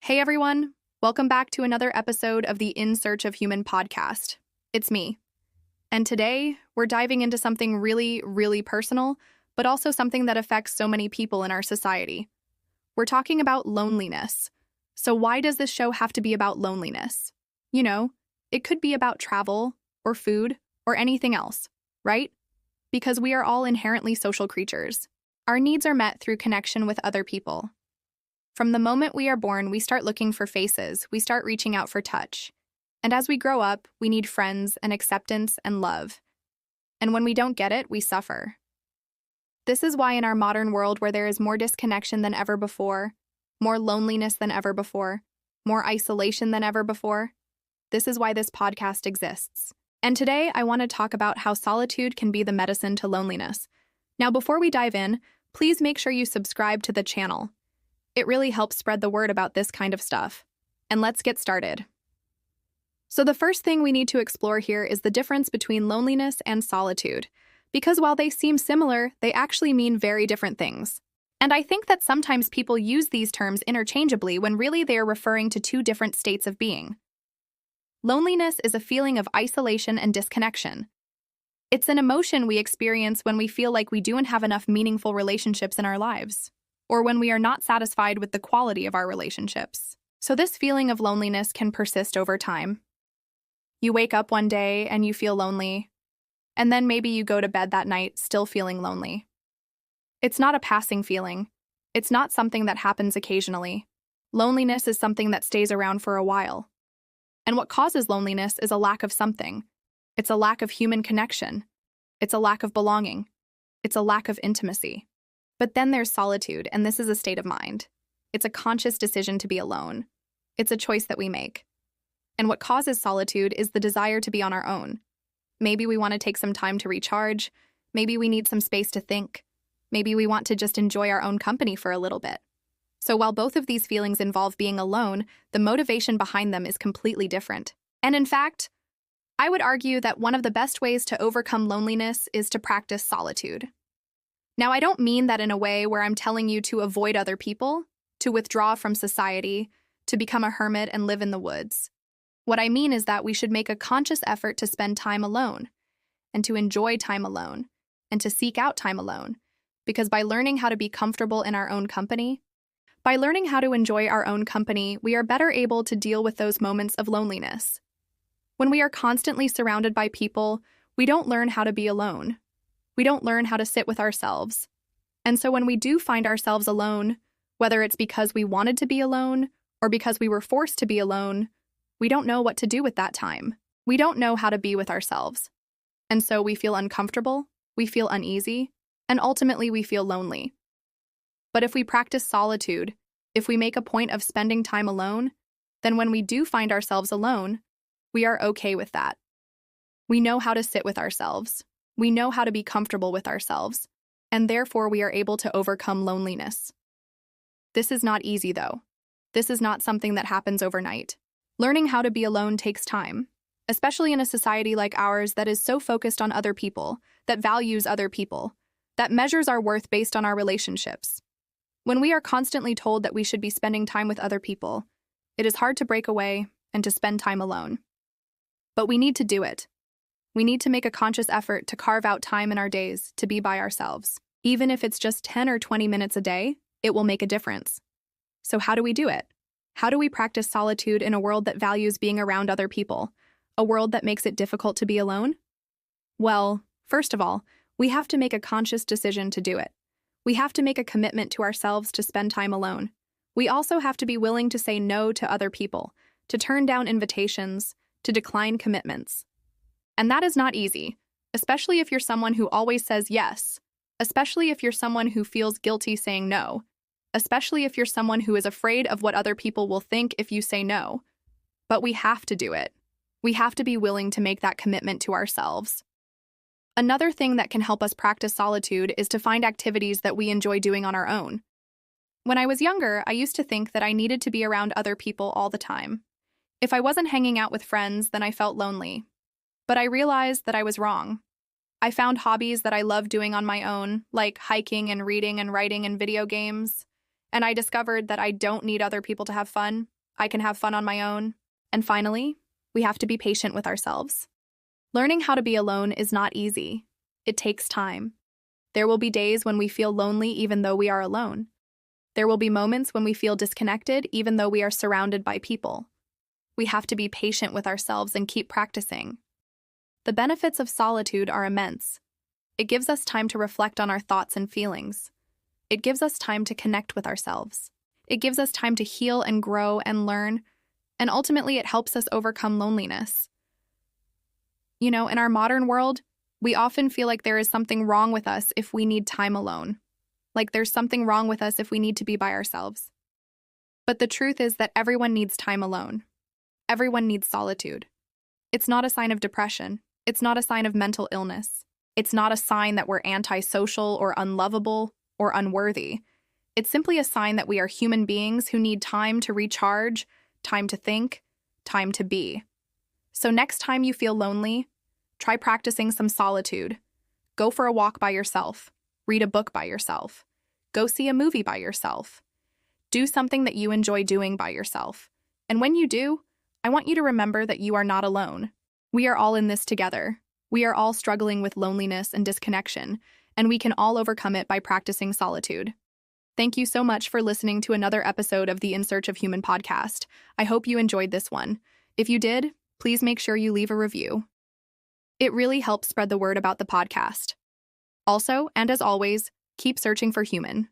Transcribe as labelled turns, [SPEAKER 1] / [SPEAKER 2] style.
[SPEAKER 1] Hey everyone, welcome back to another episode of the In Search of Human podcast. It's me. And today, we're diving into something really personal, but also something that affects so many people in our society. We're talking about loneliness. So why does this show have to be about loneliness? You know, it could be about travel, or food, or anything else, right? Because we are all inherently social creatures. Our needs are met through connection with other people. From the moment we are born, we start looking for faces, we start reaching out for touch. And as we grow up, we need friends and acceptance and love. And when we don't get it, we suffer. This is why in our modern world where there is more disconnection than ever before, more loneliness than ever before, more isolation than ever before, this is why this podcast exists. And today, I want to talk about how solitude can be the medicine to loneliness. Now, before we dive in, please make sure you subscribe to the channel. It really helps spread the word about this kind of stuff. And let's get started. So the first thing we need to explore here is the difference between loneliness and solitude. Because while they seem similar, they actually mean very different things. And I think that sometimes people use these terms interchangeably when really they are referring to two different states of being. Loneliness is a feeling of isolation and disconnection. It's an emotion we experience when we feel like we don't have enough meaningful relationships in our lives, or when we are not satisfied with the quality of our relationships. So this feeling of loneliness can persist over time. You wake up one day and you feel lonely, and then maybe you go to bed that night still feeling lonely. It's not a passing feeling. It's not something that happens occasionally. Loneliness is something that stays around for a while. And what causes loneliness is a lack of something. It's a lack of human connection. It's a lack of belonging. It's a lack of intimacy. But then there's solitude, and this is a state of mind. It's a conscious decision to be alone. It's a choice that we make. And what causes solitude is the desire to be on our own. Maybe we want to take some time to recharge. Maybe we need some space to think. Maybe we want to just enjoy our own company for a little bit. So while both of these feelings involve being alone, the motivation behind them is completely different. And in fact, I would argue that one of the best ways to overcome loneliness is to practice solitude. Now, I don't mean that in a way where I'm telling you to avoid other people, to withdraw from society, to become a hermit and live in the woods. What I mean is that we should make a conscious effort to spend time alone, and to enjoy time alone, and to seek out time alone. Because by learning how to be comfortable in our own company, by learning how to enjoy our own company, we are better able to deal with those moments of loneliness. When we are constantly surrounded by people, we don't learn how to be alone. We don't learn how to sit with ourselves. And so when we do find ourselves alone, whether it's because we wanted to be alone or because we were forced to be alone, we don't know what to do with that time. We don't know how to be with ourselves. And so we feel uncomfortable, we feel uneasy, and ultimately we feel lonely. But if we practice solitude, if we make a point of spending time alone, then when we do find ourselves alone, we are okay with that. We know how to sit with ourselves. We know how to be comfortable with ourselves, and therefore we are able to overcome loneliness. This is not easy, though. This is not something that happens overnight. Learning how to be alone takes time, especially in a society like ours that is so focused on other people, that values other people, that measures our worth based on our relationships. When we are constantly told that we should be spending time with other people, it is hard to break away and to spend time alone. But we need to do it. We need to make a conscious effort to carve out time in our days to be by ourselves. Even if it's just 10 or 20 minutes a day, it will make a difference. So how do we do it? How do we practice solitude in a world that values being around other people, a world that makes it difficult to be alone? Well, first of all, we have to make a conscious decision to do it. We have to make a commitment to ourselves to spend time alone. We also have to be willing to say no to other people, to turn down invitations, to decline commitments. And that is not easy, especially if you're someone who always says yes, especially if you're someone who feels guilty saying no, especially if you're someone who is afraid of what other people will think if you say no. But we have to do it. We have to be willing to make that commitment to ourselves. Another thing that can help us practice solitude is to find activities that we enjoy doing on our own. When I was younger, I used to think that I needed to be around other people all the time. If I wasn't hanging out with friends, then I felt lonely. But I realized that I was wrong. I found hobbies that I love doing on my own, like hiking and reading and writing and video games. And I discovered that I don't need other people to have fun. I can have fun on my own. And finally, we have to be patient with ourselves. Learning how to be alone is not easy. It takes time. There will be days when we feel lonely even though we are alone. There will be moments when we feel disconnected even though we are surrounded by people. We have to be patient with ourselves and keep practicing. The benefits of solitude are immense. It gives us time to reflect on our thoughts and feelings. It gives us time to connect with ourselves. It gives us time to heal and grow and learn, and ultimately it helps us overcome loneliness. In our modern world, we often feel like there is something wrong with us if we need time alone. Like there's something wrong with us if we need to be by ourselves. But the truth is that everyone needs time alone. Everyone needs solitude. It's not a sign of depression. It's not a sign of mental illness. It's not a sign that we're antisocial or unlovable or unworthy. It's simply a sign that we are human beings who need time to recharge, time to think, time to be. So next time you feel lonely, try practicing some solitude. Go for a walk by yourself. Read a book by yourself. Go see a movie by yourself. Do something that you enjoy doing by yourself. And when you do, I want you to remember that you are not alone. We are all in this together. We are all struggling with loneliness and disconnection, and we can all overcome it by practicing solitude. Thank you so much for listening to another episode of the In Search of Human podcast. I hope you enjoyed this one. If you did, please make sure you leave a review. It really helps spread the word about the podcast. Also, and as always, keep searching for human.